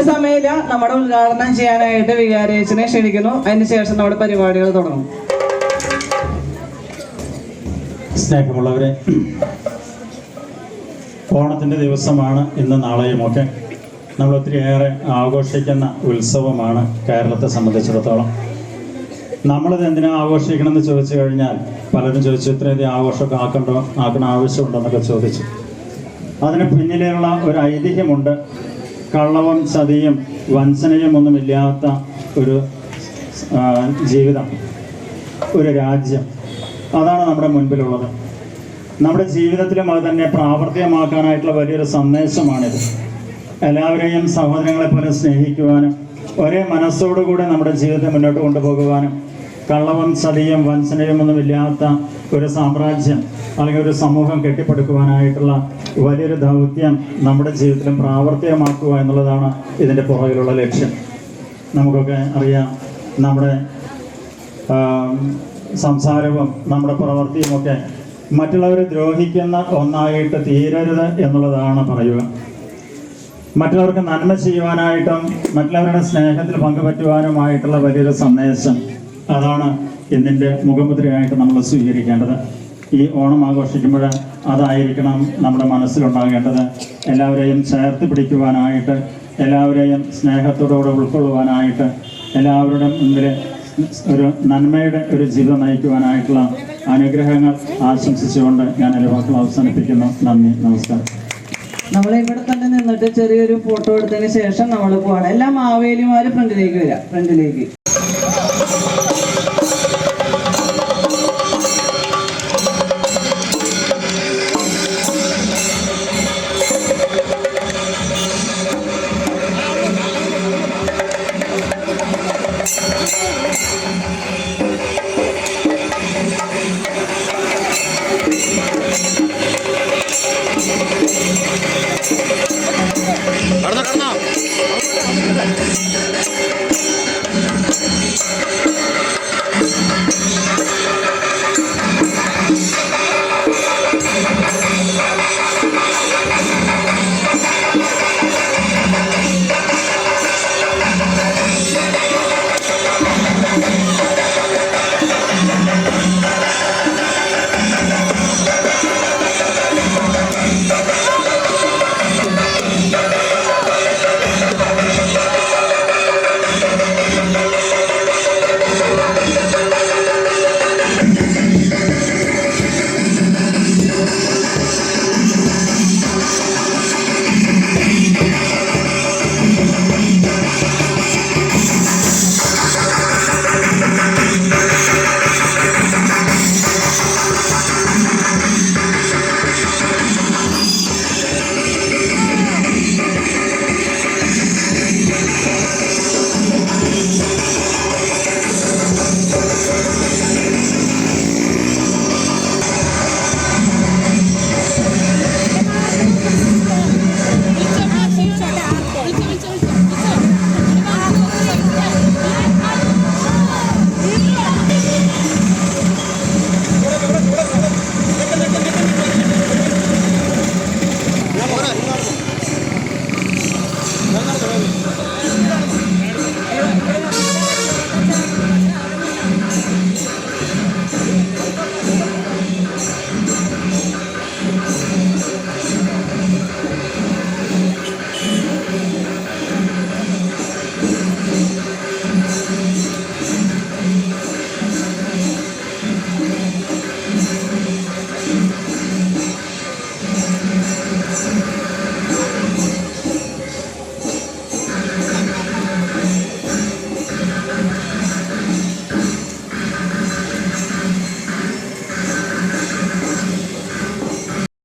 സമയമില്ല, നമ്മുടെ ഉദ്ഘാടനം ചെയ്യാനായിട്ട് വികാരിയച്ഛനെ ക്ഷണിക്കുന്നു. അതിനുശേഷം നമ്മുടെ പരിപാടികൾ തുടങ്ങും. സ്നേഹമുള്ളവരെ, ഓണത്തിൻ്റെ ദിവസമാണ് ഇന്ന് നാളെയുമൊക്കെ. നമ്മൾ ഒത്തിരിയേറെ ആഘോഷിക്കുന്ന ഉത്സവമാണ് കേരളത്തെ സംബന്ധിച്ചിടത്തോളം. നമ്മളിത് എന്തിനാ ആഘോഷിക്കണമെന്ന് ചോദിച്ചു കഴിഞ്ഞാൽ പലരും ചോദിച്ചു, ഇത്രയധികം ആഘോഷമൊക്കെ ആക്കണ ആവശ്യമുണ്ടെന്നൊക്കെ ചോദിച്ചു. അതിന് പിന്നിലുള്ള ഒരു ഐതിഹ്യമുണ്ട്. കള്ളവും ചതിയും വഞ്ചനയും ഒന്നുമില്ലാത്ത ഒരു ജീവിതം, ഒരു രാജ്യം, അതാണ് നമ്മുടെ മുൻപിലുള്ളത്. നമ്മുടെ ജീവിതത്തിലും അത് തന്നെ പ്രാവർത്തികമാക്കാനായിട്ടുള്ള വലിയൊരു സന്ദേശമാണിത്. എല്ലാവരെയും സഹോദരങ്ങളെ പോലെ സ്നേഹിക്കുവാനും ഒരേ മനസ്സോടുകൂടെ നമ്മുടെ ജീവിതത്തെ മുന്നോട്ട് കൊണ്ടുപോകുവാനും കള്ളവും ചതിയും വഞ്ചനയും ഒന്നുമില്ലാത്ത ഒരു സാമ്രാജ്യം അല്ലെങ്കിൽ ഒരു സമൂഹം കെട്ടിപ്പടുക്കുവാനായിട്ടുള്ള വലിയൊരു ദൗത്യം നമ്മുടെ ജീവിതത്തിലും പ്രാവർത്തികമാക്കുക എന്നുള്ളതാണ് ഇതിൻ്റെ പുറകിലുള്ള ലക്ഷ്യം. നമുക്കൊക്കെ അറിയാം, നമ്മുടെ സംസാരവും നമ്മുടെ പ്രവൃത്തിയുമൊക്കെ മറ്റുള്ളവരെ ദ്രോഹിക്കുന്ന ഒന്നായിട്ട് തീരരുത് എന്നുള്ളതാണ് പറയുക. മറ്റുള്ളവർക്ക് നന്മ ചെയ്യുവാനായിട്ടും മറ്റുള്ളവരുടെ സ്നേഹത്തിൽ പങ്കുപറ്റുവാനുമായിട്ടുള്ള വലിയൊരു സന്ദേശം, അതാണ് ഇന്നിൻ്റെ മുഖമുദ്രയായിട്ട് നമ്മൾ സ്വീകരിക്കേണ്ടത്. ഈ ഓണം ആഘോഷിക്കുമ്പോൾ അതായിരിക്കണം നമ്മുടെ മനസ്സിലുണ്ടാകേണ്ടത്. എല്ലാവരെയും ചേർത്ത് പിടിക്കുവാനായിട്ട്, എല്ലാവരെയും സ്നേഹത്തോടുകൂടെ ഉൾക്കൊള്ളുവാനായിട്ട്, എല്ലാവരുടെ മുൻപിൽ ഒരു നന്മയുടെ ഒരു ജീവിതം നയിക്കുവാനായിട്ടുള്ള അനുഗ്രഹങ്ങൾ ആശംസിച്ചുകൊണ്ട് ഞാൻ എൻ്റെ വാക്കുകൾ അവസാനിപ്പിക്കുന്നു. നന്ദി, നമസ്കാരം. നമ്മളിവിടെ തന്നെ നിന്നിട്ട് ചെറിയൊരു ഫോട്ടോ എടുത്തതിന് ശേഷം നമ്മൾ പോവാണ്. എല്ലാ മാവേലിമാരും ഫ്രണ്ടിലേക്ക് വരാം, ഫ്രണ്ടിലേക്ക്.